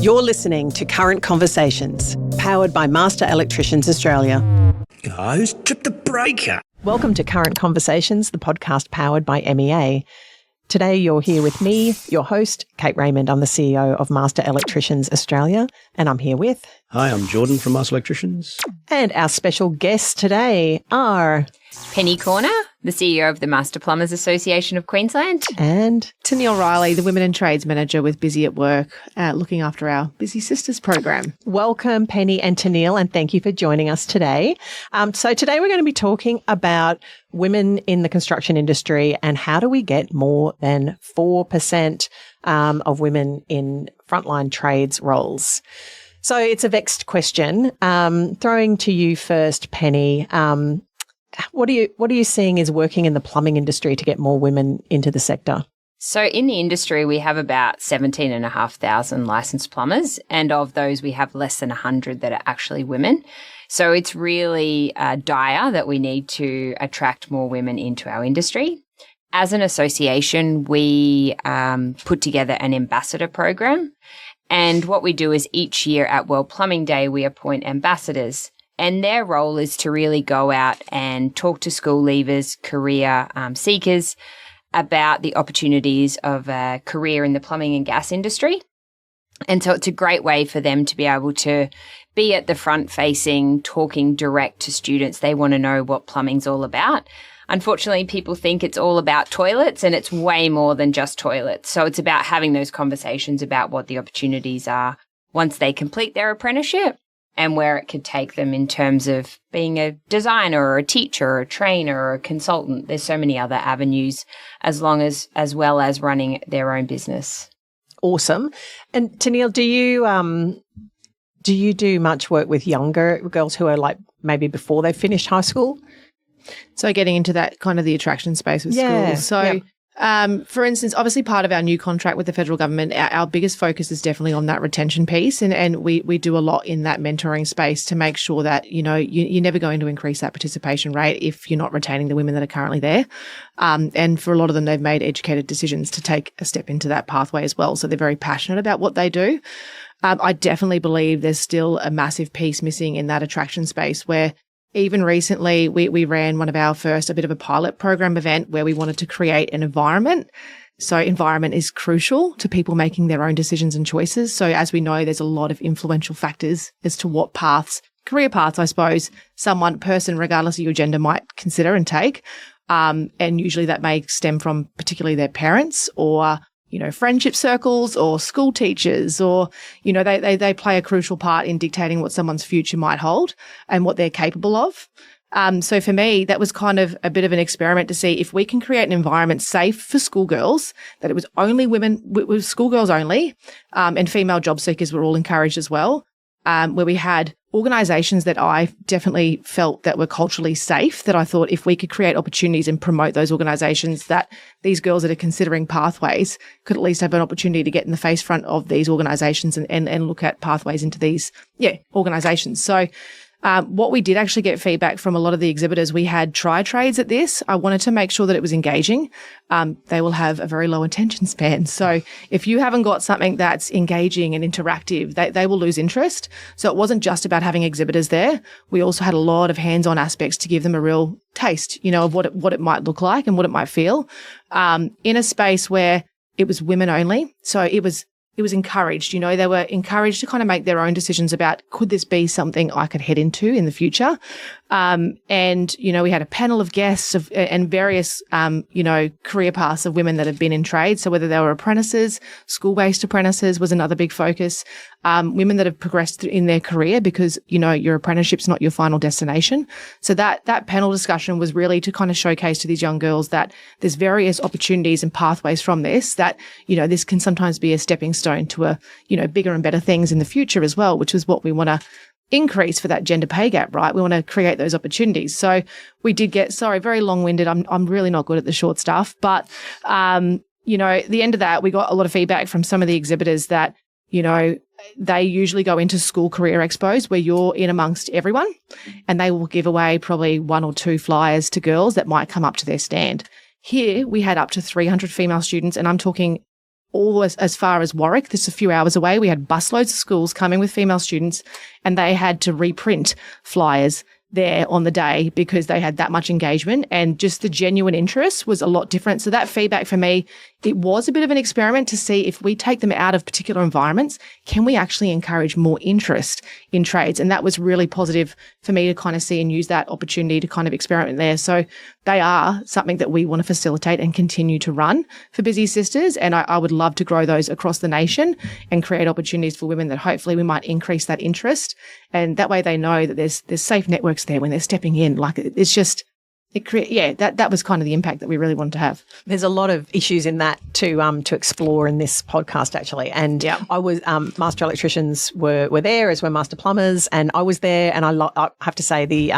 You're listening to Current Conversations, powered by Master Electricians Australia. Who's tripped the breaker? Welcome to Current Conversations, the podcast powered by MEA. Today you're here with me, your host, Kate Raymond. I'm the CEO of Master Electricians Australia, and I'm here with... Hi, I'm Jordan from Master Electricians. And our special guests today are... Penny Corner, the CEO of the Master Plumbers Association of Queensland. And... Tennille Riley, the Women in Trades Manager with Busy at Work, looking after our Busy Sisters program. Welcome, Penny and Tennille, and thank you for joining us today. So today we're going to be talking about women in the construction industry and how do we get more than 4% of women in frontline trades roles. So it's a vexed question. Throwing to you first, Penny. What are you seeing is working in the plumbing industry to get more women into the sector? So in the industry, we have about 17,500 licensed plumbers, and of those, we have less than 100 that are actually women. So it's really dire that we need to attract more women into our industry. As an association, we put together an ambassador program, and what we do is each year at World Plumbing Day, we appoint ambassadors. And their role is to really go out and talk to school leavers, career seekers about the opportunities of a career in the plumbing and gas industry. And so it's a great way for them to be able to be at the front facing, talking direct to students. They want to know what plumbing's all about. Unfortunately, people think it's all about toilets, and it's way more than just toilets. So it's about having those conversations about what the opportunities are once they complete their apprenticeship, and where it could take them in terms of being a designer or a teacher or a trainer or a consultant. There's so many other avenues as well as running their own business. Awesome. And Tennille, do you do much work with younger girls who are like maybe before they've finished high school? So getting into that kind of the attraction space with schools. So for instance, obviously part of our new contract with the federal government, our biggest focus is definitely on that retention piece. And we do a lot in that mentoring space to make sure that, you're never going to increase that participation rate if you're not retaining the women that are currently there. And for a lot of them, they've made educated decisions to take a step into that pathway as well. So they're very passionate about what they do. I definitely believe there's still a massive piece missing in that attraction space where even recently, we ran one of our first, a bit of a pilot program event where we wanted to create an environment. So environment is crucial to people making their own decisions and choices. So as we know, there's a lot of influential factors as to what career paths, I suppose, person, regardless of your gender, might consider and take. And usually that may stem from particularly their parents or friendship circles or school teachers or, they play a crucial part in dictating what someone's future might hold and what they're capable of. So for me, that was kind of a bit of an experiment to see if we can create an environment safe for schoolgirls, that it was only women, with schoolgirls only, and female job seekers were all encouraged as well, where we had organisations that I definitely felt that were culturally safe, that I thought if we could create opportunities and promote those organisations, that these girls that are considering pathways could at least have an opportunity to get in the face front of these organisations and look at pathways into these, organisations. So what we did actually get feedback from a lot of the exhibitors, we had tri-trades at this. I wanted to make sure that it was engaging. They will have a very low attention span. So if you haven't got something that's engaging and interactive, they will lose interest. So it wasn't just about having exhibitors there. We also had a lot of hands-on aspects to give them a real taste, of what it might look like and what it might feel, in a space where it was women only. So it was encouraged, they were encouraged to kind of make their own decisions about, could this be something I could head into in the future? And, we had a panel of guests and various, career paths of women that have been in trade. So whether they were apprentices, school-based apprentices was another big focus. Women that have progressed in their career because, your apprenticeship's not your final destination. So that panel discussion was really to kind of showcase to these young girls that there's various opportunities and pathways from this, that, this can sometimes be a stepping stone to bigger and better things in the future as well, which is what we want to increase for that gender pay gap, right? We want to create those opportunities. So we did get, very long-winded. I'm really not good at the short stuff, but, at the end of that, we got a lot of feedback from some of the exhibitors that, they usually go into school career expos where you're in amongst everyone and they will give away probably 1 or 2 flyers to girls that might come up to their stand. Here we had up to 300 female students, and I'm talking all as far as Warwick. This is a few hours away. We had busloads of schools coming with female students, and they had to reprint flyers there on the day because they had that much engagement, and just the genuine interest was a lot different. So that feedback for me, it was a bit of an experiment to see if we take them out of particular environments, can we actually encourage more interest in trades? And that was really positive for me to kind of see and use that opportunity to kind of experiment there. So they are something that we want to facilitate and continue to run for Busy Sisters. And I would love to grow those across the nation and create opportunities for women that hopefully we might increase that interest. And that way they know that there's safe networks there when they're stepping in. Like it's just, that was kind of the impact that we really wanted to have. There's a lot of issues in that to explore in this podcast, actually. And I was Master Electricians were there, as were Master Plumbers, and I was there. And I have to say the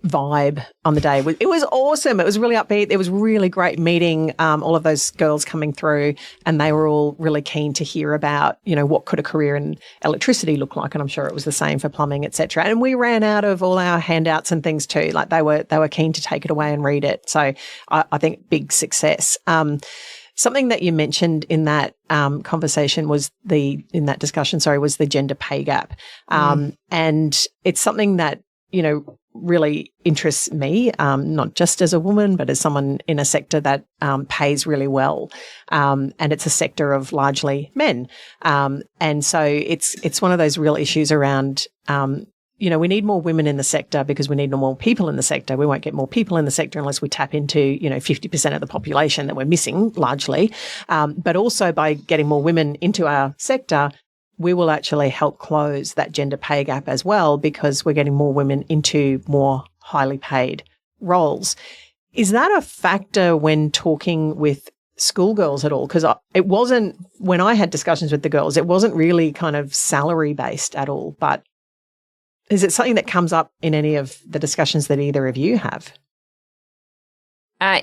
vibe on the day it was awesome. It was really upbeat. It was really great meeting all of those girls coming through, and they were all really keen to hear about what could a career in electricity look like. And I'm sure it was the same for plumbing, etc. And we ran out of all our handouts and things too. Like they were keen to take it away and read it. So I think big success. Something that you mentioned in that conversation was the gender pay gap. And it's something that, really interests me, not just as a woman, but as someone in a sector that pays really well. And it's a sector of largely men. And so it's one of those real issues around, we need more women in the sector because we need more people in the sector. We won't get more people in the sector unless we tap into, 50% of the population that we're missing largely. But also by getting more women into our sector, we will actually help close that gender pay gap as well, because we're getting more women into more highly paid roles. Is that a factor when talking with schoolgirls at all? Because it wasn't, when I had discussions with the girls, it wasn't really kind of salary based at all, but is it something that comes up in any of the discussions that either of you have?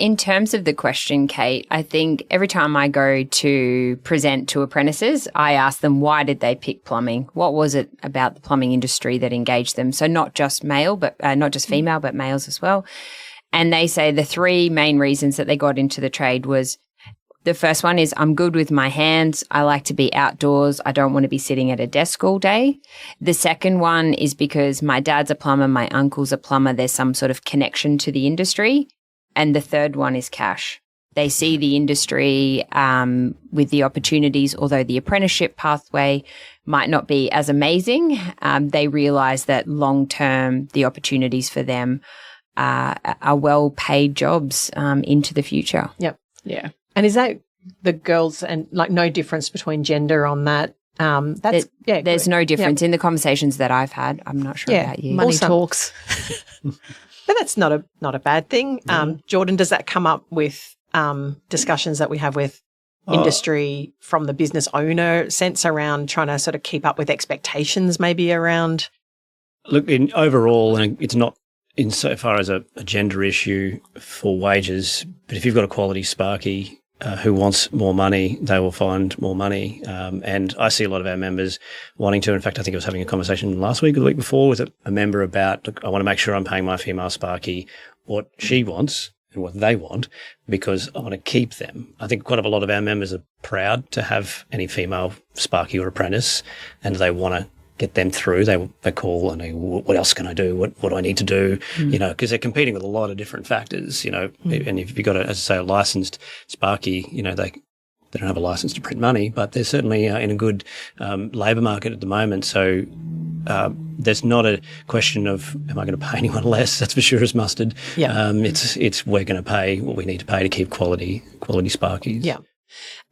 In terms of the question, Kate, I think every time I go to present to apprentices, I ask them, why did they pick plumbing? What was it about the plumbing industry that engaged them? So not just female, but males as well. And they say the three main reasons that they got into the trade was, the first one is, I'm good with my hands. I like to be outdoors. I don't want to be sitting at a desk all day. The second one is because my dad's a plumber, my uncle's a plumber. There's some sort of connection to the industry. And the third one is cash. They see the industry with the opportunities, although the apprenticeship pathway might not be as amazing. They realise that long-term, the opportunities for them are well-paid jobs into the future. Yep. Yeah. And is that the girls, and like no difference between gender on that? There's no difference in the conversations that I've had. I'm not sure about you. Money talks. But that's not a bad thing. Jordan, does that come up with discussions that we have with industry from the business owner sense around trying to sort of keep up with expectations maybe around? Look, overall, and it's not insofar as a gender issue for wages, but if you've got a quality sparky who wants more money, they will find more money. And I see a lot of our members wanting to. In fact, I think I was having a conversation last week or the week before with a member about, look, I want to make sure I'm paying my female sparky what she wants and what they want, because I want to keep them. I think quite a lot of our members are proud to have any female sparky or apprentice, and they want to get them through. They call and they, what else can I do? What do I need to do? Because they're competing with a lot of different factors, and if you've got as I say, a licensed sparky, they don't have a license to print money, but they're certainly in a good labour market at the moment. So there's not a question of, am I going to pay anyone less? That's for sure as mustard. Yeah. It's we're going to pay what we need to pay to keep quality sparkies. Yeah.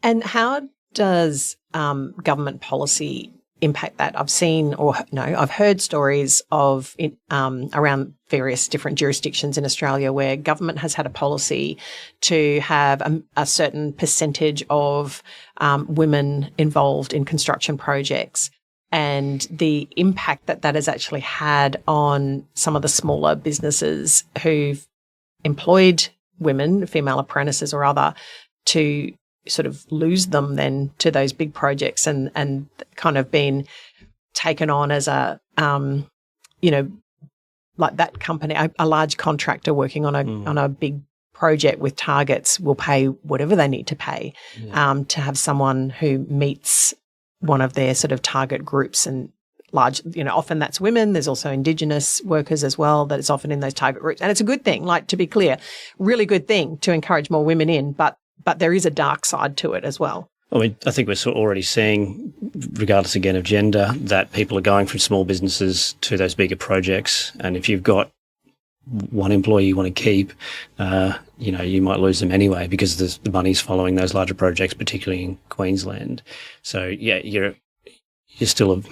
And how does government policy impact that? I've heard stories of around various different jurisdictions in Australia where government has had a policy to have a certain percentage of women involved in construction projects, and the impact that has actually had on some of the smaller businesses who've employed women, female apprentices or other, to sort of lose them then to those big projects and kind of been taken on as a, like that company, a large contractor working on a big project with targets will pay whatever they need to pay to have someone who meets one of their sort of target groups and large, often that's women. There's also Indigenous workers as well that is often in those target groups. And it's a good thing, like to be clear, really good thing to encourage more women in, but there is a dark side to it as well. I mean, I think we're already seeing, regardless again of gender, that people are going from small businesses to those bigger projects. And if you've got one employee you want to keep, you might lose them anyway because the money's following those larger projects, particularly in Queensland. So yeah, you're still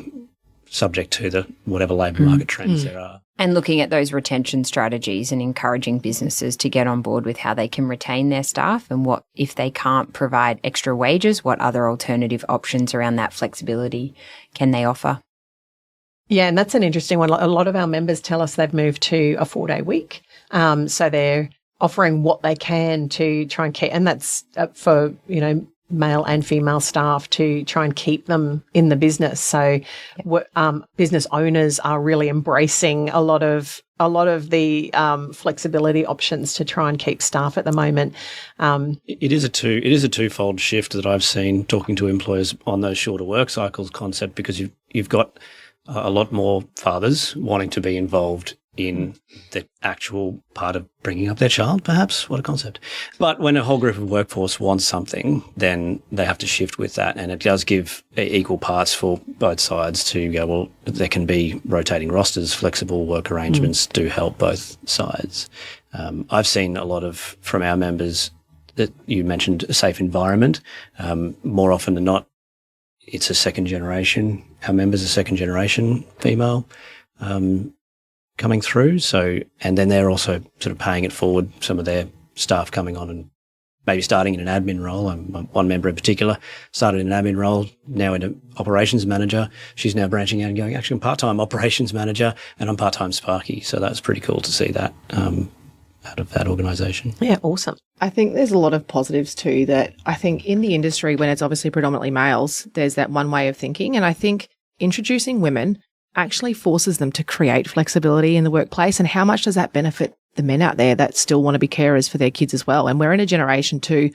subject to the whatever labour market trends there are. And looking at those retention strategies and encouraging businesses to get on board with how they can retain their staff and what, if they can't provide extra wages, what other alternative options around that flexibility can they offer? Yeah, and that's an interesting one. A lot of our members tell us they've moved to a 4-day week. So they're offering what they can to try and keep, and that's for, male and female staff to try and keep them in the business. So business owners are really embracing a lot of the flexibility options to try and keep staff at the moment. It is a twofold shift that I've seen talking to employers on those shorter work cycles concept, because you've got a lot more fathers wanting to be involved in the actual part of bringing up their child, perhaps. What a concept. But when a whole group of workforce wants something, then they have to shift with that. And it does give equal parts for both sides to go, well, there can be rotating rosters, flexible work arrangements do help both sides. I've seen a lot from our members that you mentioned a safe environment. More often than not, it's a second generation. Our members are second generation female coming through. So, and then they're also sort of paying it forward, some of their staff coming on and maybe starting in an admin role. One member in particular started in an admin role, now in an operations manager. She's now branching out and going, actually, I'm part-time operations manager and I'm part-time Sparky. So that's pretty cool to see that out of that organisation. Yeah, awesome. I think there's a lot of positives too that I think in the industry, when it's obviously predominantly males, there's that one way of thinking. And I think introducing women actually forces them to create flexibility in the workplace. And how much does that benefit the men out there that still want to be carers for their kids as well? And we're in a generation too,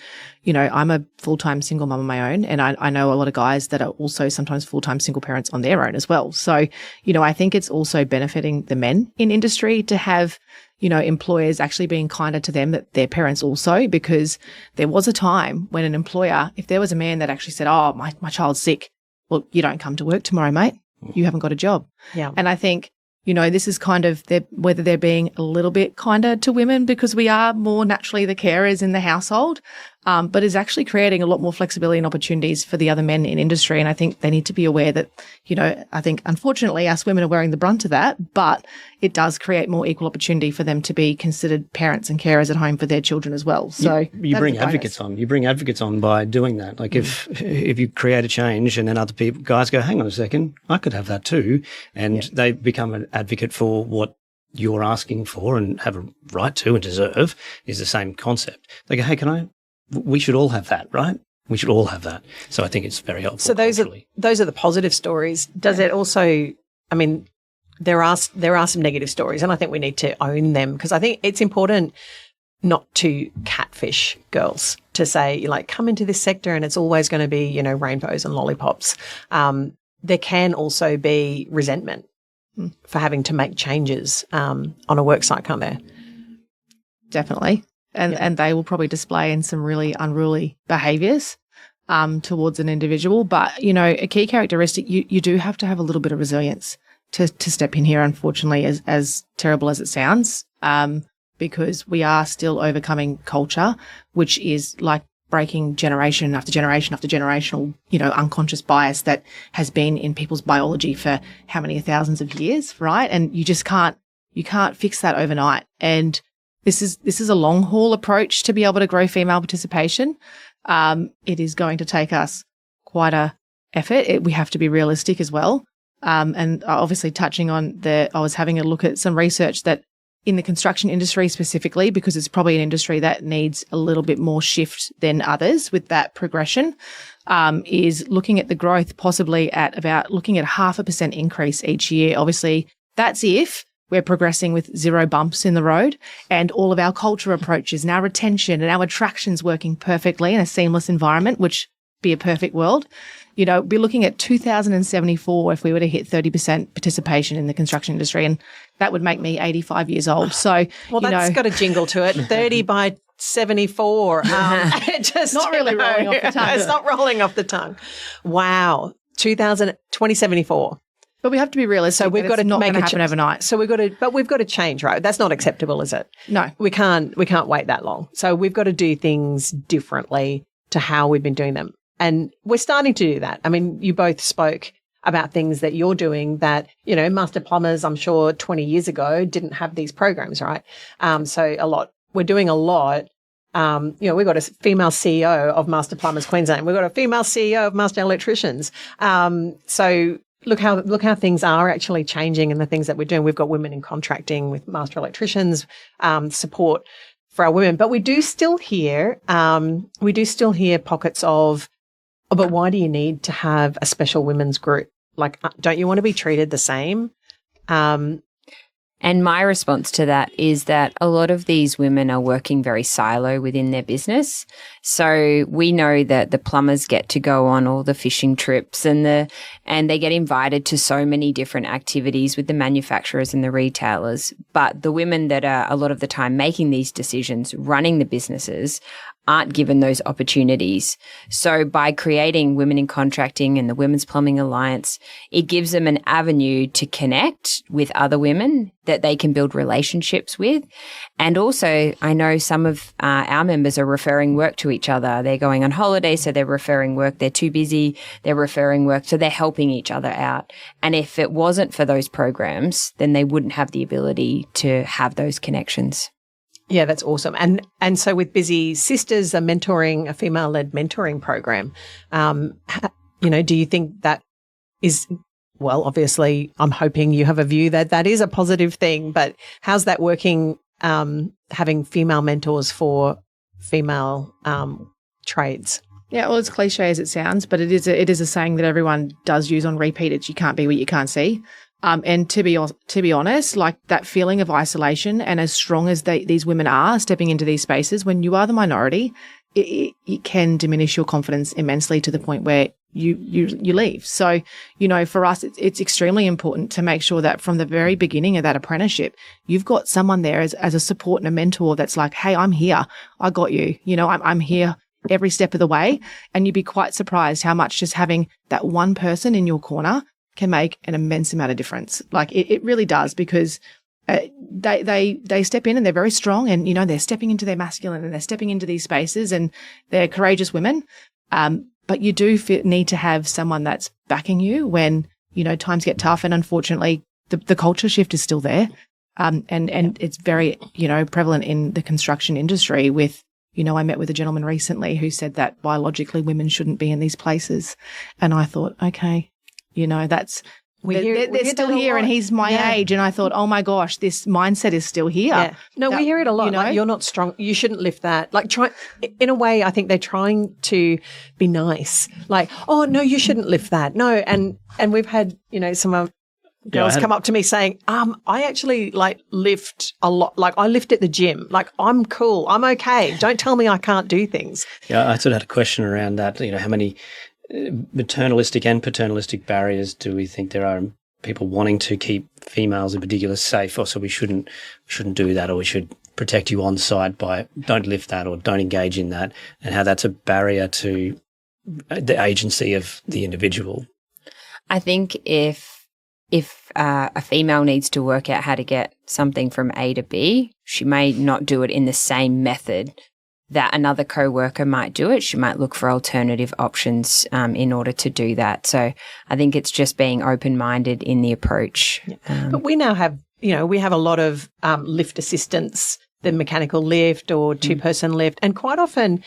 I'm a full-time single mum on my own, and I know a lot of guys that are also sometimes full-time single parents on their own as well. So, I think it's also benefiting the men in industry to have, employers actually being kinder to them, that their parents also, because there was a time when an employer, if there was a man that actually said, oh, my child's sick, well, you don't come to work tomorrow, mate. You haven't got a job. Yeah. And I think, this is kind of whether they're being a little bit kinder to women because we are more naturally the carers in the household, but is actually creating a lot more flexibility and opportunities for the other men in industry. And I think they need to be aware that, I think unfortunately us women are wearing the brunt of that, but it does create more equal opportunity for them to be considered parents and carers at home for their children as well. So you bring advocates on. You bring advocates on by doing that. Like if you create a change and then other guys go, hang on a second, I could have that too. And they become an advocate for what you're asking for and have a right to and deserve, is the same concept. They go, hey, we should all have that, right? We should all have that. So I think it's very helpful. So those are the positive stories. Does it also, there are some negative stories, and I think we need to own them, because I think it's important not to catfish girls, to say, come into this sector and it's always going to be, rainbows and lollipops. There can also be resentment for having to make changes on a work site, can't there? Definitely. And they will probably display in some really unruly behaviours towards an individual. But, a key characteristic, you do have to have a little bit of resilience to step in here, unfortunately, as terrible as it sounds, because we are still overcoming culture, which is like breaking generation after generation after generational, unconscious bias that has been in people's biology for how many thousands of years, right? And you can't fix that overnight. And this is a long haul approach to be able to grow female participation. It is going to take us quite a effort. We have to be realistic as well. And obviously touching on I was having a look at some research that in the construction industry specifically, because it's probably an industry that needs a little bit more shift than others with that progression, is looking at the growth possibly at about looking at 0.5% increase each year. Obviously, that's if we're progressing with 0 bumps in the road, and all of our culture approaches and our retention and our attractions working perfectly in a seamless environment, which be a perfect world. You know, be looking at 2074 if we were to hit 30% participation in the construction industry, and that would make me 85 years old. So, well, that's got a jingle to it. 30 by 74. Just not really rolling off the tongue. It's not rolling off the tongue. Wow. 2074. But we have to be realistic. So we've got to not make it happen overnight. So we've got to change, right? That's not acceptable, is it? No. We can't wait that long. So we've got to do things differently to how we've been doing them. And we're starting to do that. I mean, you both spoke about things that you're doing that, you know, master plumbers, I'm sure 20 years ago didn't have these programs, right? So we're doing a lot. You know, we've got a female CEO of Master Plumbers Queensland. We've got a female CEO of Master Electricians. So look how things are actually changing and the things that we're doing. We've got women in contracting with Master Electricians, support for our women. But we do still hear pockets of, oh, but why do you need to have a special women's group? Like, don't you want to be treated the same? And my response to that is that a lot of these women are working very silo within their business. So we know that the plumbers get to go on all the fishing trips and they get invited to so many different activities with the manufacturers and the retailers. But the women that are a lot of the time making these decisions, running the businesses, aren't given those opportunities. So by creating Women in Contracting and the Women's Plumbing Alliance, it gives them an avenue to connect with other women that they can build relationships with. And also, I know some of our members are referring work to each other. They're going on holiday, so they're referring work. They're too busy, they're referring work. So they're helping each other out. And if it wasn't for those programs, then they wouldn't have the ability to have those connections. Yeah, that's awesome. And so with Busy Sisters, a female-led mentoring program, you know, do you think that is, well, obviously I'm hoping you have a view that that is a positive thing, but how's that working, having female mentors for female trades? Yeah, well, as cliche as it sounds, but it is a saying that everyone does use on repeat. It's you can't be what you can't see. And to be honest, like that feeling of isolation, and as strong as these women are stepping into these spaces, when you are the minority, it can diminish your confidence immensely to the point where you leave. So, you know, for us, it's extremely important to make sure that from the very beginning of that apprenticeship, you've got someone there as a support and a mentor that's like, hey, I'm here. I got you. You know, I'm here every step of the way. And you'd be quite surprised how much just having that one person in your corner can make an immense amount of difference. Like it really does, because they step in and they're very strong, and, you know, they're stepping into their masculine and they're stepping into these spaces and they're courageous women. But you do need to have someone that's backing you when, you know, times get tough. And unfortunately, the culture shift is still there. And it's very, you know, prevalent in the construction industry with, you know, I met with a gentleman recently who said that biologically women shouldn't be in these places. And I thought, okay, you know, that's, they're still here and he's my age. And I thought, oh my gosh, this mindset is still here. Yeah. No, we hear it a lot. You know? Like, you're not strong. You shouldn't lift that. Like, in a way, I think they're trying to be nice. Like, oh no, you shouldn't lift that. No. And we've had, you know, some girls come up to me saying, I actually lift a lot. Like, I lift at the gym. Like, I'm cool. I'm okay. Don't tell me I can't do things. Yeah. I sort of had a question around that. You know, how many maternalistic and paternalistic barriers do we think there are in people wanting to keep females in particular safe, or so we shouldn't do that, or we should protect you on site by don't lift that or don't engage in that, and how that's a barrier to the agency of the individual? I think if a female needs to work out how to get something from A to B, she may not do it in the same method that another co-worker might do it. She might look for alternative options in order to do that. So I think it's just being open-minded in the approach. But we now have, you know, we have a lot of lift assistants, the mechanical lift or two-person lift, and quite often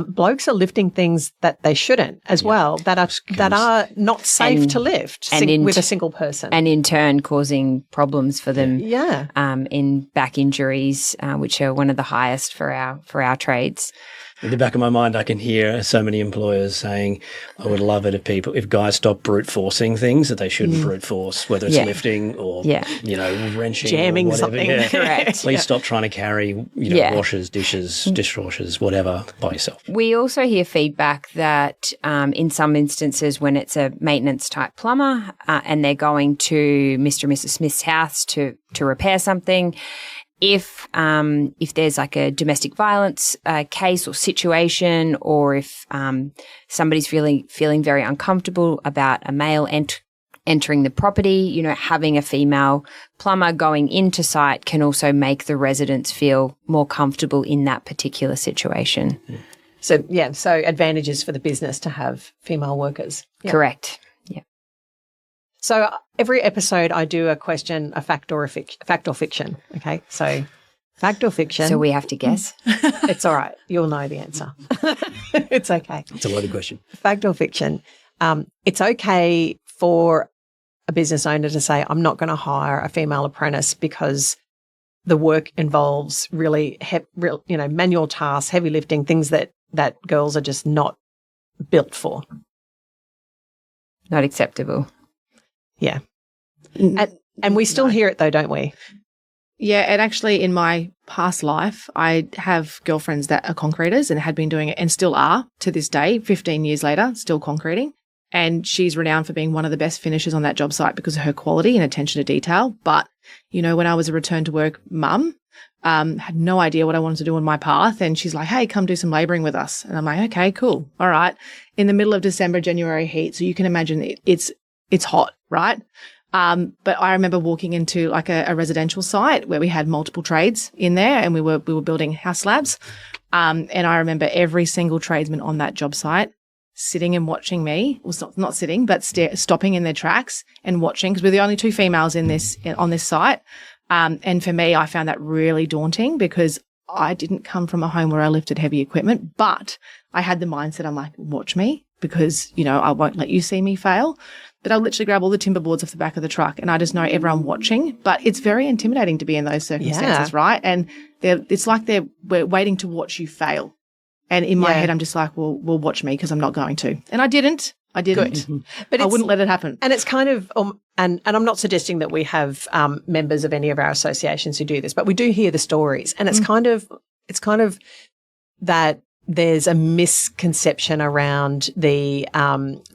blokes are lifting things that they shouldn't as well, that are not safe to lift with a single person. And in turn causing problems for them in back injuries, which are one of the highest for our trades. In the back of my mind, I can hear so many employers saying, I would love it if guys stop brute forcing things that they shouldn't brute force, whether it's lifting or, wrenching. Jamming or whatever. something. Yeah. Correct. Please stop trying to carry, washers, dishes, dishwashers, whatever by yourself. We also hear feedback that in some instances when it's a maintenance type plumber and they're going to Mr. and Mrs. Smith's house to repair something, if there's like a domestic violence case or situation, or if somebody's feeling very uncomfortable about a male entering the property, having a female plumber going into site can also make the residents feel more comfortable in that particular situation. So advantages for the business to have female workers. Yeah. Correct. Yeah. So every episode I do a question, a fact or fiction. Okay. So fact or fiction. So we have to guess. It's all right. You'll know the answer. It's okay. It's a loaded question. Fact or fiction. It's okay for a business owner to say, I'm not going to hire a female apprentice because the work involves really manual tasks, heavy lifting, things that girls are just not built for. Not acceptable. Yeah. And we still hear it though, don't we? Yeah, and actually in my past life, I have girlfriends that are concreters and had been doing it and still are to this day, 15 years later, still concreting. And she's renowned for being one of the best finishers on that job site because of her quality and attention to detail. But, when I was a return to work mum, had no idea what I wanted to do on my path. And she's like, hey, come do some labouring with us. And I'm like, okay, cool. All right. In the middle of December, January heat. So you can imagine it's hot, right? But I remember walking into like a residential site where we had multiple trades in there and we were building house slabs. And I remember every single tradesman on that job site sitting and watching me, well, not sitting, but stopping in their tracks and watching, because we're the only two females on this site. And for me, I found that really daunting because I didn't come from a home where I lifted heavy equipment, but I had the mindset, I'm like, watch me because, I won't let you see me fail. But I'll literally grab all the timber boards off the back of the truck and I just know everyone watching. But it's very intimidating to be in those circumstances, right? And it's like we're waiting to watch you fail. And in my head, I'm just like, well, watch me because I'm not going to. And I didn't. Good. But I wouldn't let it happen. And it's kind of, and I'm not suggesting that we have members of any of our associations who do this, but we do hear the stories. And it's kind of that there's a misconception around the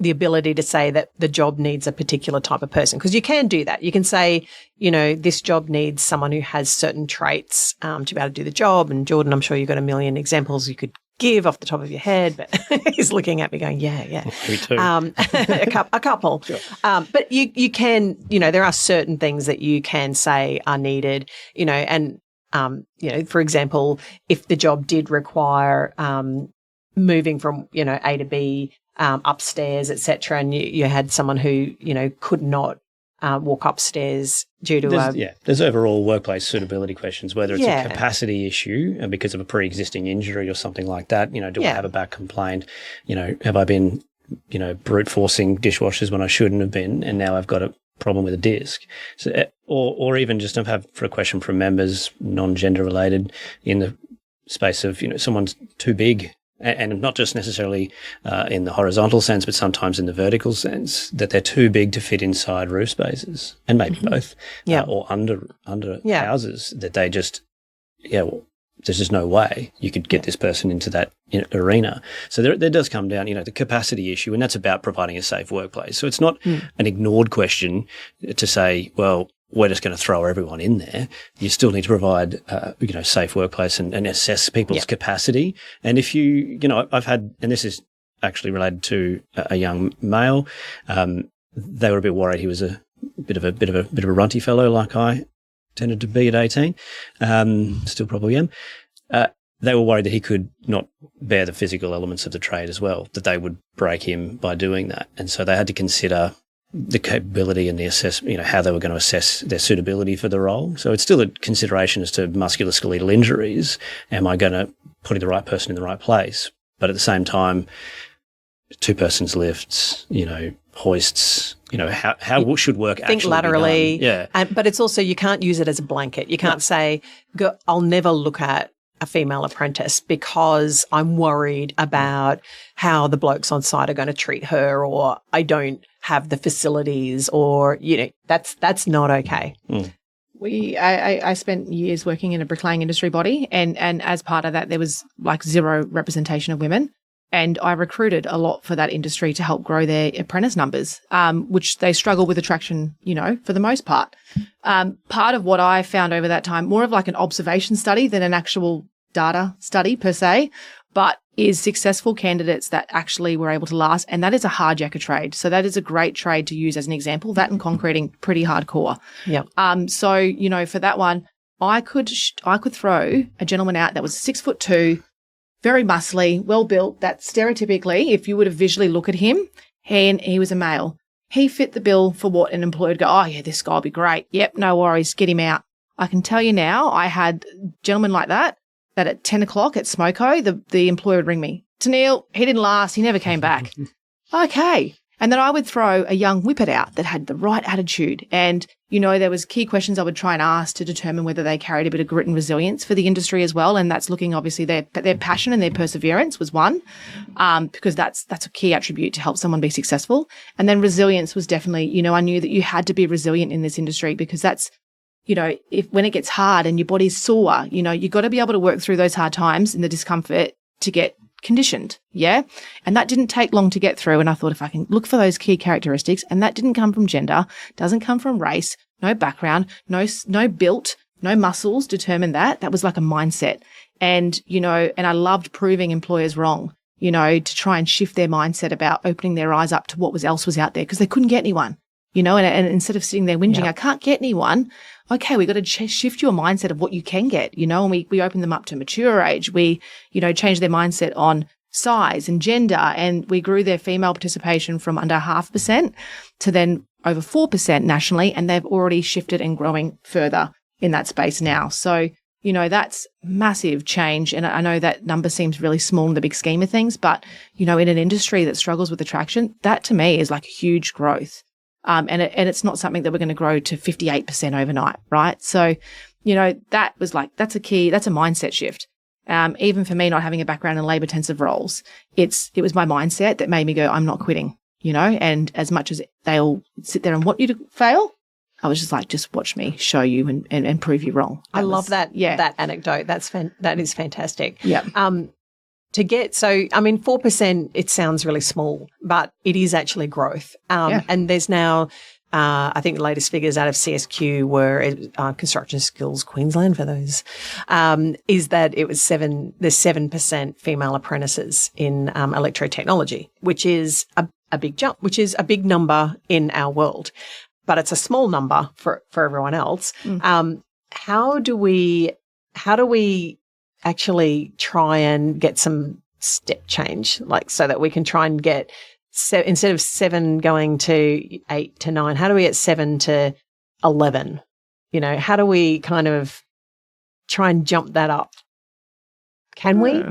ability to say that the job needs a particular type of person. Because you can do that. You can say, this job needs someone who has certain traits to be able to do the job. And Jordan, I'm sure you've got a million examples you could give off the top of your head, but he's looking at me going, yeah. Me too. A couple. Sure. But you can, there are certain things that you can say are needed, and, for example, if the job did require moving from, A to B, upstairs, et cetera, and you had someone who, could not walk upstairs due to there's overall workplace suitability questions, whether it's a capacity issue because of a pre-existing injury or something like that. Do I have a back complaint? Have I been, brute forcing dishwashers when I shouldn't have been, and now I've got a problem with a disc? So, or even just have for a question from members, non-gender related, in the space of someone's too big. And not just necessarily in the horizontal sense, but sometimes in the vertical sense, that they're too big to fit inside roof spaces, and maybe both, or under houses, that they just, there's just no way you could get this person into that arena. So there does come down, the capacity issue, and that's about providing a safe workplace. So it's not an ignored question to say, well, we're just going to throw everyone in there. You still need to provide, safe workplace and assess people's capacity. And if I've had, and this is actually related to a young male, they were a bit worried he was a bit of a runty fellow, like I tended to be at 18. Still probably am. They were worried that he could not bear the physical elements of the trade as well, that they would break him by doing that. And so they had to consider the capability and the assessment, how they were going to assess their suitability for the role. So it's still a consideration as to musculoskeletal injuries. Am I going to put the right person in the right place? But at the same time, two persons lifts, hoists, how should work actually think laterally. Be done? Yeah. But it's also, you can't use it as a blanket. You can't say, I'll never look at a female apprentice because I'm worried about how the blokes on site are going to treat her, or I don't have the facilities, or, that's not okay. Mm. I spent years working in a bricklaying industry body, and as part of that, there was like zero representation of women. And I recruited a lot for that industry to help grow their apprentice numbers, which they struggle with attraction, for the most part. Part of what I found over that time, more of like an observation study than an actual data study per se, but is successful candidates that actually were able to last. And that is a hardjacker trade. So that is a great trade to use as an example. That and concreting, pretty hardcore. Yeah. So, for that one, I could throw a gentleman out that was 6'2", very muscly, well built, that stereotypically, if you would have visually look at him, and he was a male, he fit the bill for what an employer would go, oh yeah, this guy will be great. Yep, no worries, get him out. I can tell you now, I had gentlemen like that at 10 o'clock at Smoko, the employer would ring me. Tennille, he didn't last, he never came back. Okay. And then I would throw a young whippet out that had the right attitude. And, there was key questions I would try and ask to determine whether they carried a bit of grit and resilience for the industry as well. And that's looking, obviously, their passion and their perseverance was one, because that's a key attribute to help someone be successful. And then resilience was definitely, I knew that you had to be resilient in this industry, because that's, when it gets hard and your body's sore, you've got to be able to work through those hard times and the discomfort to get conditioned. Yeah. And that didn't take long to get through. And I thought, if I can look for those key characteristics, and that didn't come from gender, doesn't come from race, no background, no built, no muscles determined that was like a mindset. And, and I loved proving employers wrong, to try and shift their mindset about opening their eyes up to what else was out there, because they couldn't get anyone, and instead of sitting there whinging, I can't get anyone. Okay, we got to shift your mindset of what you can get, and we open them up to mature age. We, change their mindset on size and gender, and we grew their female participation from under 0.5% to then over 4% nationally, and they've already shifted and growing further in that space now. So, that's massive change. And I know that number seems really small in the big scheme of things, but, in an industry that struggles with attraction, that to me is like huge growth. And it's not something that we're going to grow to 58% overnight, right? So, that was like, that's a mindset shift. Even for me, not having a background in labor-intensive roles, it was my mindset that made me go, I'm not quitting, and as much as they'll sit there and want you to fail, I was just like, just watch me show you and prove you wrong. I love that. Yeah. That anecdote. That is fantastic. Yeah. 4%, it sounds really small, but it is actually growth. And there's now, I think the latest figures out of CSQ were Construction Skills Queensland for those, is that there's 7% female apprentices in electrotechnology, which is a big jump, which is a big number in our world, but it's a small number for everyone else. How do we actually try and get some step change, like so that we can try and get instead of 7 going to 8 to 9, how do we get 7 to 11? How do we kind of try and jump that up? Can we?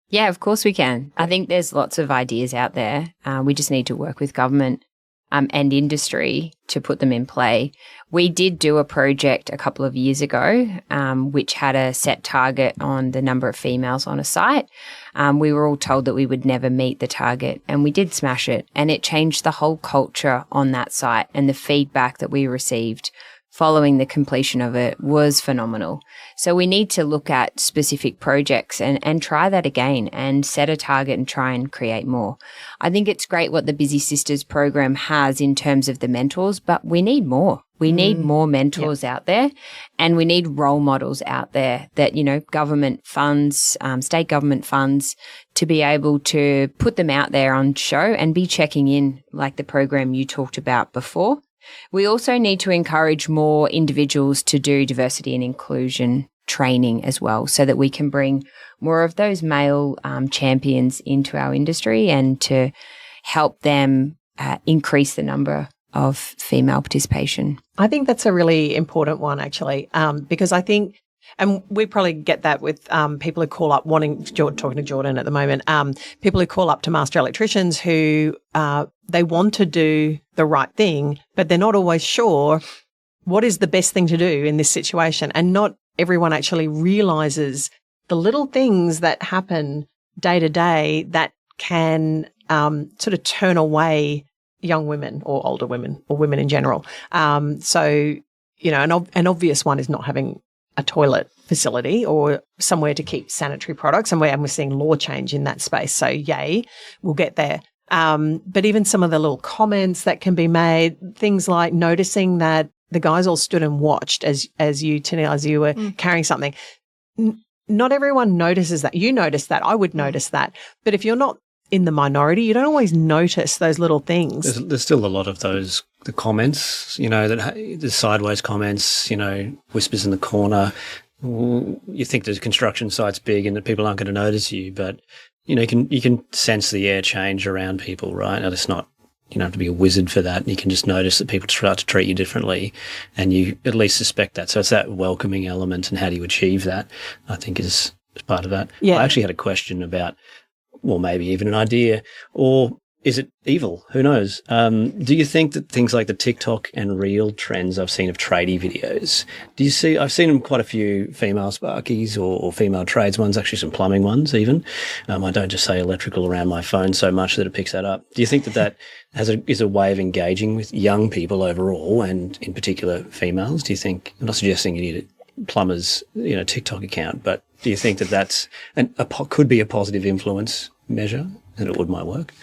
Yeah, of course we can. I think there's lots of ideas out there. We just need to work with government and industry to put them in play. We did do a project a couple of years ago, which had a set target on the number of females on a site. We were all told that we would never meet the target, and we did smash it. And it changed the whole culture on that site, and the feedback that we received following the completion of it was phenomenal. So we need to look at specific projects and try that again and set a target and try and create more. I think it's great what the Busy Sisters program has in terms of the mentors, but we need more. We need more mentors out there, and we need role models out there that, government funds, state government funds, to be able to put them out there on show and be checking in, like the program you talked about before. We also need to encourage more individuals to do diversity and inclusion training as well, so that we can bring more of those male champions into our industry and to help them increase the number of female participation. I think that's a really important one, actually, because I think, and we probably get that with people who call up talking to Jordan at the moment, people who call up to master electricians who they want to do the right thing, but they're not always sure what is the best thing to do in this situation. And not everyone actually realises the little things that happen day to day that can sort of turn away young women or older women or women in general. So, you know, an obvious one is not having a toilet facility or somewhere to keep sanitary products. And we're seeing law change in that space. So yay, we'll get there. But even some of the little comments that can be made, things like noticing that the guys all stood and watched as you, Tennille, as you were carrying something. Not everyone notices that. You notice that. I would notice that. But if you're not in the minority, you don't always notice those little things. There's still a lot of those, the comments, you know, the sideways comments, you know, whispers in the corner. You think the construction site's big and that people aren't going to notice you, but, you know, you can sense the air change around people, right? And it's not, you don't have to be a wizard for that. You can just notice that people start to treat you differently and you at least suspect that. So it's that welcoming element, and how do you achieve that, I think is part of that. Yeah. I actually had a question about, well, maybe even an idea, or is it evil? Who knows? Do you think that things like the TikTok and Reel trends I've seen of tradie videos, do you see, I've seen quite a few female sparkies or female trades ones, actually some plumbing ones even. I don't just say electrical around my phone so much that it picks that up. Do you think that is a way of engaging with young people overall, and in particular females? Do you think, I'm not suggesting you need a plumber's, you know, TikTok account, but do you think that that's could be a positive influence measure and it might work?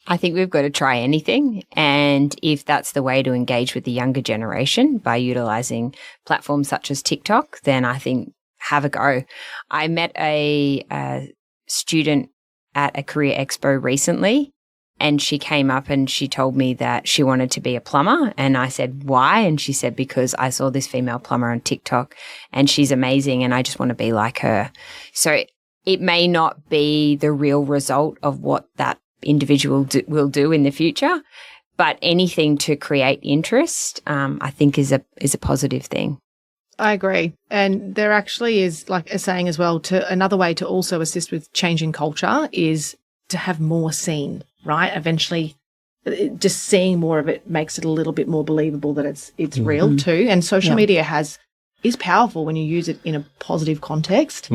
I think we've got to try anything. And if that's the way to engage with the younger generation by utilizing platforms such as TikTok, then I think have a go. I met a student at a career expo recently, and she came up and she told me that she wanted to be a plumber. And I said, why? And she said, because I saw this female plumber on TikTok and she's amazing and I just want to be like her. So it may not be the real result of what that individual will do in the future, but anything to create interest, I think is a positive thing. I agree. And there actually is, like a saying as well, to another way to also assist with changing culture is to have more seen, right? Eventually, just seeing more of it makes it a little bit more believable that it's real too. And social media is powerful when you use it in a positive context.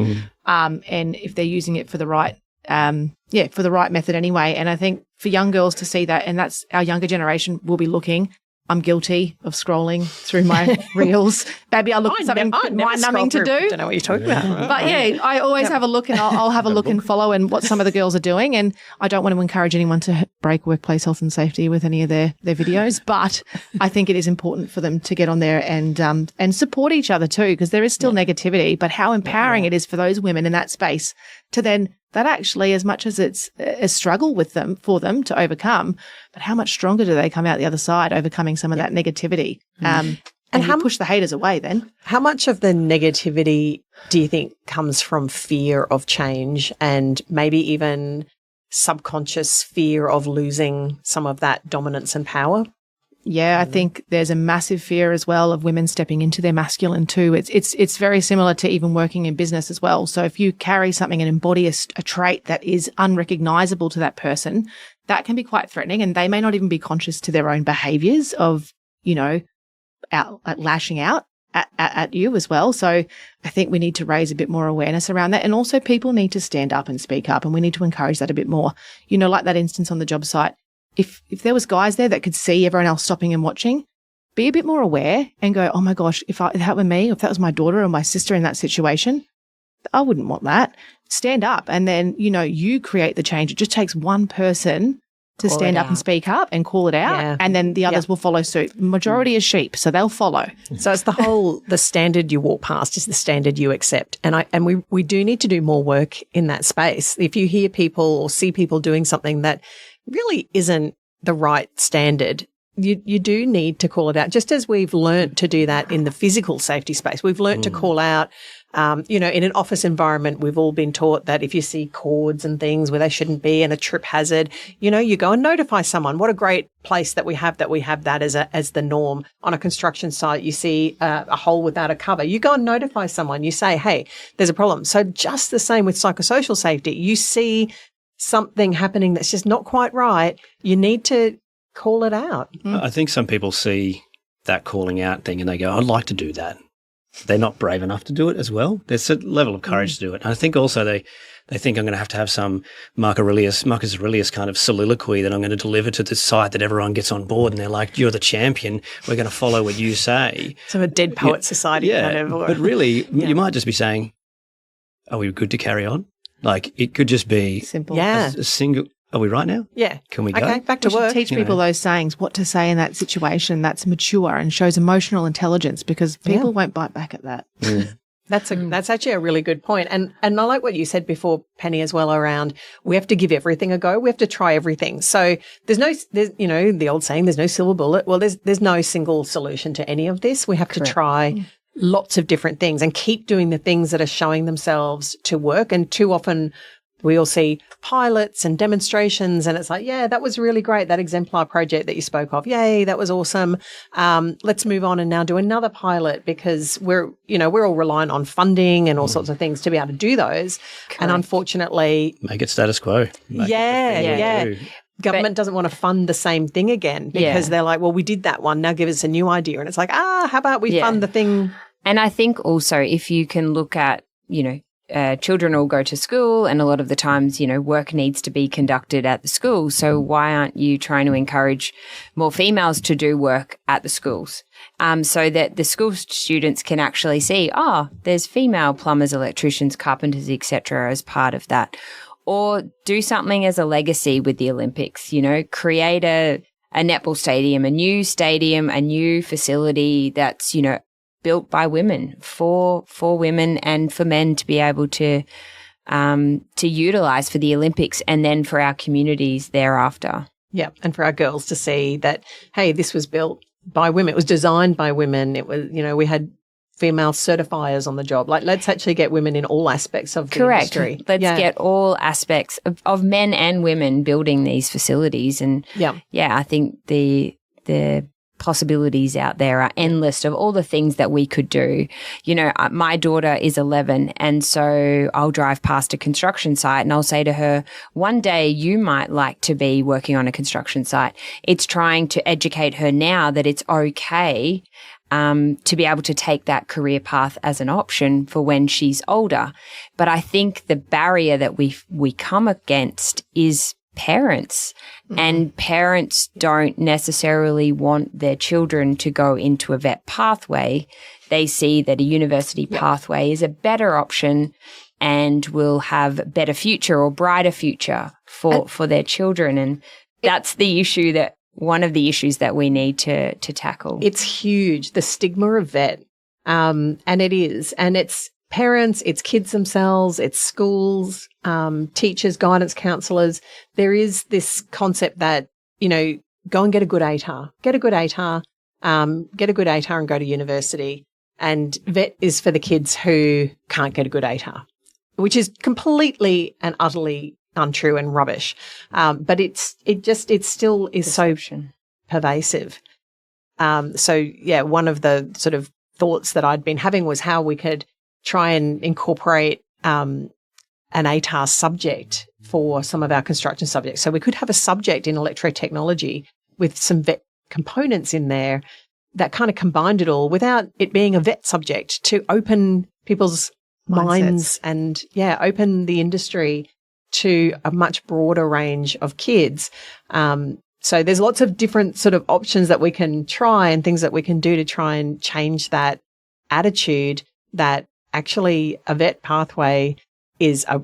And if they're using it for the right for the right method anyway. And I think for young girls to see that, and that's our younger generation will be looking. I'm guilty of scrolling through my reels. Maybe I look at something mind-numbing to do. I don't know what you're talking about. But yeah, I always have a look, and I'll have a look and follow and what some of the girls are doing. And I don't want to encourage anyone to break workplace health and safety with any of their videos, but I think it is important for them to get on there and support each other too, because there is still negativity, but how empowering it is for those women in that space to then that actually, as much as it's a struggle for them to overcome, but how much stronger do they come out the other side, overcoming some of that negativity? And how push the haters away then? How much of the negativity do you think comes from fear of change and maybe even subconscious fear of losing some of that dominance and power? Yeah, I think there's a massive fear as well of women stepping into their masculine too. It's very similar to even working in business as well. So if you carry something and embody a trait that is unrecognizable to that person, that can be quite threatening, and they may not even be conscious to their own behaviors of, you know, lashing out at you as well. So I think we need to raise a bit more awareness around that. And also people need to stand up and speak up, and we need to encourage that a bit more. You know, like that instance on the job site. If there was guys there that could see everyone else stopping and watching, be a bit more aware and go, oh my gosh, if that were me, if that was my daughter or my sister in that situation, I wouldn't want that. Stand up, and then, you know, you create the change. It just takes one person to stand up and speak up and call it out, and then the others will follow suit. Majority is sheep, so they'll follow. So it's the standard you walk past is the standard you accept. And we do need to do more work in that space. If you hear people or see people doing something that really isn't the right standard, you do need to call it out. Just as we've learnt to do that in the physical safety space, we've learnt to call out, you know, in an office environment, we've all been taught that if you see cords and things where they shouldn't be and a trip hazard, you know, you go and notify someone. What a great place that we have that as the norm. On a construction site, you see a hole without a cover. You go and notify someone. You say, hey, there's a problem. So just the same with psychosocial safety. You see something happening that's just not quite right, you need to call it out. I think some people see that calling out thing and they go, I'd like to do that. they're not brave enough to do it as well. There's a level of courage to do it. And I think also they think I'm going to have some Marcus Aurelius kind of soliloquy that I'm going to deliver to the site that everyone gets on board, and they're like, "You're the champion. We're going to follow what you say." So a dead poet society kind of. But really, you might just be saying, "Are we good to carry on?" Like it could just be simple. Yeah. A single. Are we right now? Yeah. Can we go? Okay, back to We should work. teach people those sayings, what to say in that situation that's mature and shows emotional intelligence, because people won't bite back at that. That's actually a really good point. And I like what you said before, Penny, as well, around we have to give everything a go. We have to try everything. So there's the old saying, there's no silver bullet. Well, there's no single solution to any of this. We have to try lots of different things and keep doing the things that are showing themselves to work. And too often we all see pilots and demonstrations, and it's like, yeah, that was really great. That exemplar project that you spoke of. Yay, that was awesome. Let's move on and now do another pilot, because we're all reliant on funding and all sorts of things to be able to do those. Correct. And unfortunately, Make it status quo. Government doesn't want to fund the same thing again, because they're like, well, we did that one. Now give us a new idea. And it's like, how about we fund the thing? And I think also if you can look at, children all go to school, and a lot of the times, work needs to be conducted at the school. So why aren't you trying to encourage more females to do work at the schools, so that the school students can actually see, there's female plumbers, electricians, carpenters, etc. as part of that. Or do something as a legacy with the Olympics, create a netball stadium, a new facility that's, built by women for women and for men to be able to utilize for the Olympics, and then for our communities thereafter. Yeah, and for our girls to see that, hey, this was built by women. It was designed by women. It was, we had female certifiers on the job. Like, let's actually get women in all aspects of the industry. Let's get all aspects of men and women building these facilities. And I think the possibilities out there are endless of all the things that we could do. My daughter is 11, and so I'll drive past a construction site and I'll say to her, one day you might like to be working on a construction site. It's trying to educate her now that it's okay to be able to take that career path as an option for when she's older. But I think the barrier that we come against is parents. And parents don't necessarily want their children to go into a vet pathway. They see that a university pathway is a better option and will have a better future or brighter future for their children. And that's one of the issues that we need to tackle. It's huge, the stigma of vet. And it is. And it's parents, it's kids themselves, it's schools, teachers, guidance counsellors. There is this concept that, go and get a good ATAR. Get a good ATAR, and go to university. And vet is for the kids who can't get a good ATAR, which is completely and utterly untrue and rubbish. But it still is so pervasive. One of the sort of thoughts that I'd been having was how we could try and incorporate an ATAR subject for some of our construction subjects. So we could have a subject in electrotechnology with some vet components in there that kind of combined it all without it being a vet subject, to open people's minds and open the industry to a much broader range of kids. So there's lots of different sort of options that we can try and things that we can do to try and change that attitude that actually a vet pathway is a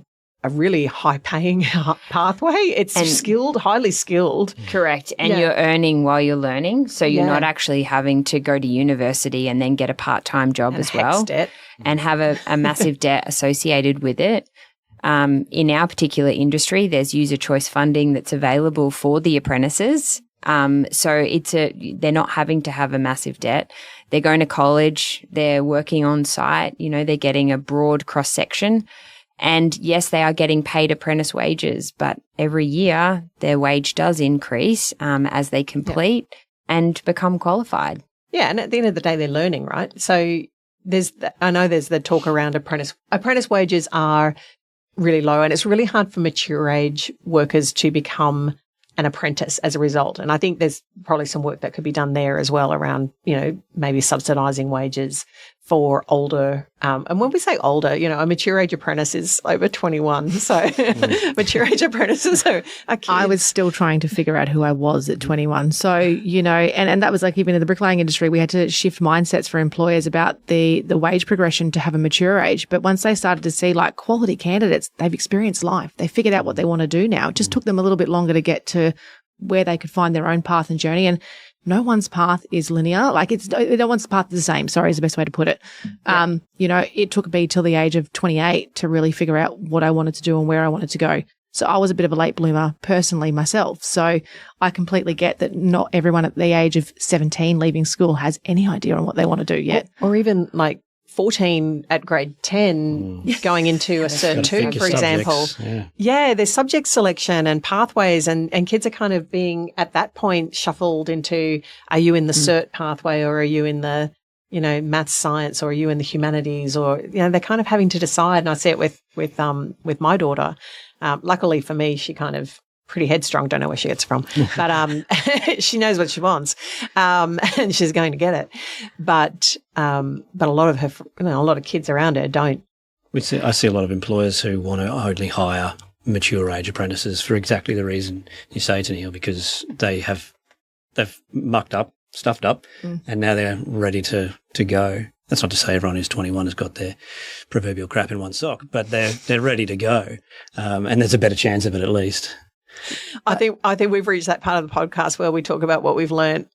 really high-paying pathway. It's highly skilled. Correct. And you're earning while you're learning. So you're not actually having to go to university and then get a part-time job as well. Debt. And have a massive debt associated with it. In our particular industry, there's user choice funding that's available for the apprentices. So they're not having to have a massive debt. They're going to college, they're working on site, they're getting a broad cross section. And yes, they are getting paid apprentice wages, but every year their wage does increase as they complete and become qualified. Yeah. And at the end of the day, they're learning, right? So I know there's the talk around apprentice wages are really low, and it's really hard for mature age workers to become an apprentice as a result. And I think there's probably some work that could be done there as well around, maybe subsidising wages for older. And when we say older, a mature age apprentice is over 21. So mature age apprentices are kids. I was still trying to figure out who I was at 21. So, and that was like even in the bricklaying industry, we had to shift mindsets for employers about the wage progression to have a mature age. But once they started to see like quality candidates, they've experienced life. They figured out what they want to do now. It just took them a little bit longer to get to where they could find their own path and journey. And no one's path is linear. Like no one's path is the same. Sorry is the best way to put it. Yeah. It took me till the age of 28 to really figure out what I wanted to do and where I wanted to go. So I was a bit of a late bloomer personally myself. So I completely get that not everyone at the age of 17 leaving school has any idea on what they want to do yet. Or even like 14 at grade 10 going into a Cert 2, for example. Yeah, there's subject selection and pathways and kids are kind of being at that point shuffled into, are you in the Cert pathway or are you in the, maths, science, or are you in the humanities, or, they're kind of having to decide. And I see it with my daughter. Luckily for me, she kind of pretty headstrong. Don't know where she gets it from, but she knows what she wants, and she's going to get it. But a lot of her, a lot of kids around her don't. I see a lot of employers who want to only hire mature age apprentices for exactly the reason you say, Tennille, because they've mucked up, stuffed up, and now they're ready to go. That's not to say everyone who's 21 has got their proverbial crap in one sock, but they're ready to go, and there's a better chance of it at least. I think we've reached that part of the podcast where we talk about what we've learned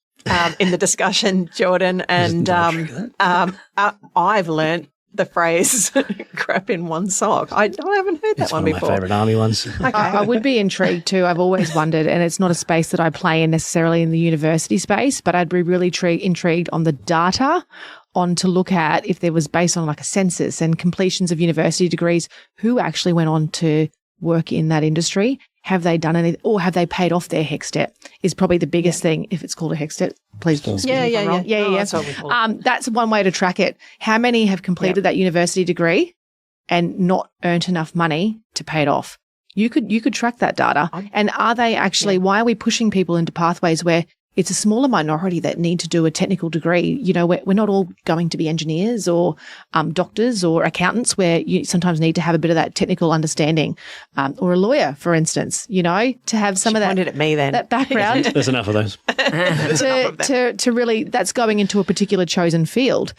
in the discussion, Jordan, and I've learned the phrase "crap in one sock." I haven't heard that one before. It's one of my favourite army ones. Okay. I would be intrigued too. I've always wondered, and it's not a space that I play in necessarily in the university space, but I'd be really intrigued on the data on to look at if there was based on like a census and completions of university degrees, who actually went on to work in that industry. Have they done anything, or have they paid off their HECS debt? Is probably the biggest thing. If it's called a HECS debt, please. Yeah. That's what we call it. That's one way to track it. How many have completed that university degree and not earned enough money to pay it off? You could track that data. And are they actually? Why are we pushing people into pathways where it's a smaller minority that need to do a technical degree? We're not all going to be engineers or doctors or accountants, where you sometimes need to have a bit of that technical understanding, or a lawyer, for instance, to have some of that. Pointed at me then. That background. There's enough of those. to really, that's going into a particular chosen field.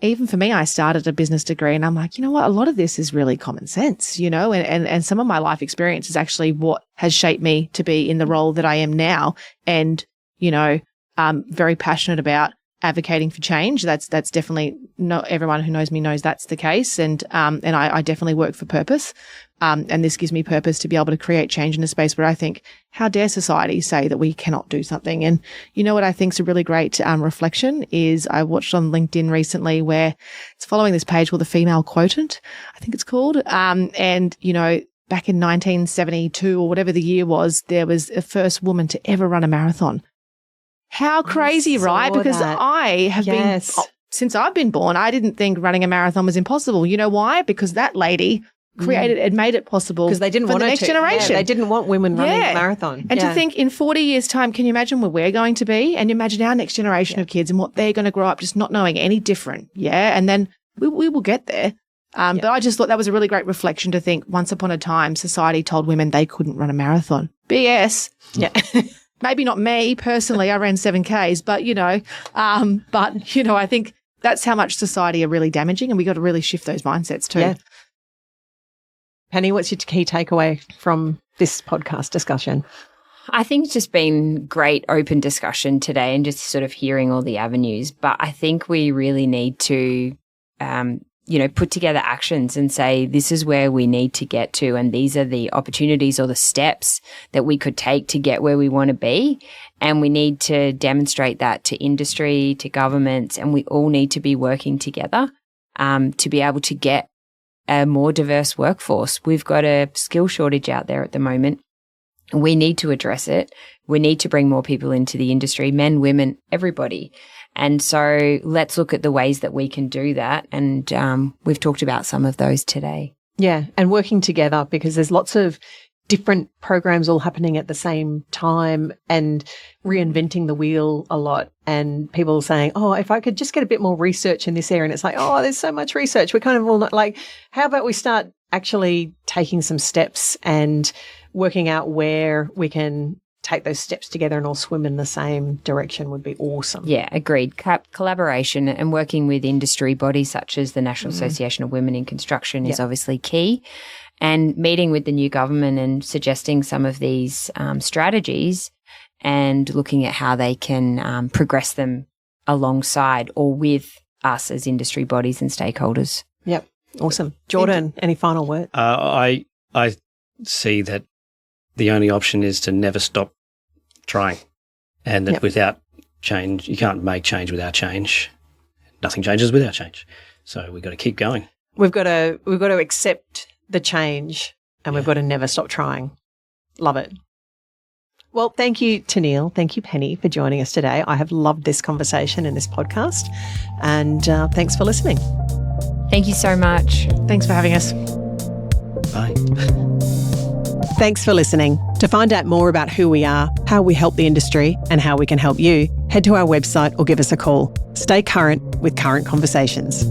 Even for me, I started a business degree and I'm like, a lot of this is really common sense, and some of my life experience is actually what has shaped me to be in the role that I am now. And very passionate about advocating for change. That's definitely, not everyone who knows me knows that's the case. And I definitely work for purpose. And this gives me purpose to be able to create change in a space where I think, how dare society say that we cannot do something? And what I think is a really great reflection is I watched on LinkedIn recently where it's following this page called The Female Quotient, I think it's called. Back in 1972 or whatever the year was, there was the first woman to ever run a marathon. How crazy, right? Because I have been, since I've been born, I didn't think running a marathon was impossible. You know why? Because that lady created and made it possible because they didn't want the next generation. Yeah, they didn't want women running a marathon. And to think in 40 years' time, can you imagine where we're going to be? And imagine our next generation of kids and what they're going to grow up just not knowing any different. Yeah. And then we will get there. But I just thought that was a really great reflection to think once upon a time, society told women they couldn't run a marathon. BS. Yeah. Maybe not me personally. I ran 7Ks, but I think that's how much society are really damaging, and we got to really shift those mindsets too. Yeah. Penny, what's your key takeaway from this podcast discussion? I think it's just been great open discussion today and just sort of hearing all the avenues. But I think we really need to put together actions and say, this is where we need to get to. And these are the opportunities or the steps that we could take to get where we want to be. And we need to demonstrate that to industry, to governments, and we all need to be working together to be able to get a more diverse workforce. We've got a skill shortage out there at the moment. We need to address it. We need to bring more people into the industry, men, women, everybody. And so let's look at the ways that we can do that. And we've talked about some of those today. Yeah, and working together, because there's lots of different programs all happening at the same time and reinventing the wheel a lot, and people saying, oh, if I could just get a bit more research in this area. And it's like, oh, there's so much research. We're kind of all not like, how about we start actually taking some steps and working out where we can take those steps together and all swim in the same direction would be awesome. Yeah, agreed. Collaboration and working with industry bodies such as the National Association of Women in Construction is obviously key. And meeting with the new government and suggesting some of these strategies and looking at how they can progress them alongside or with us as industry bodies and stakeholders. Yep. Awesome. Jordan, any final word? I see that the only option is to never stop trying, and that without change, you can't make change without change. Nothing changes without change. So we've got to keep going. We've got to accept the change, and we've got to never stop trying. Love it. Well, thank you, Tennealle. Thank you, Penny, for joining us today. I have loved this conversation and this podcast, and thanks for listening. Thank you so much. Thanks for having us. Bye. Thanks for listening. To find out more about who we are, how we help the industry, and how we can help you, head to our website or give us a call. Stay current with Current Conversations.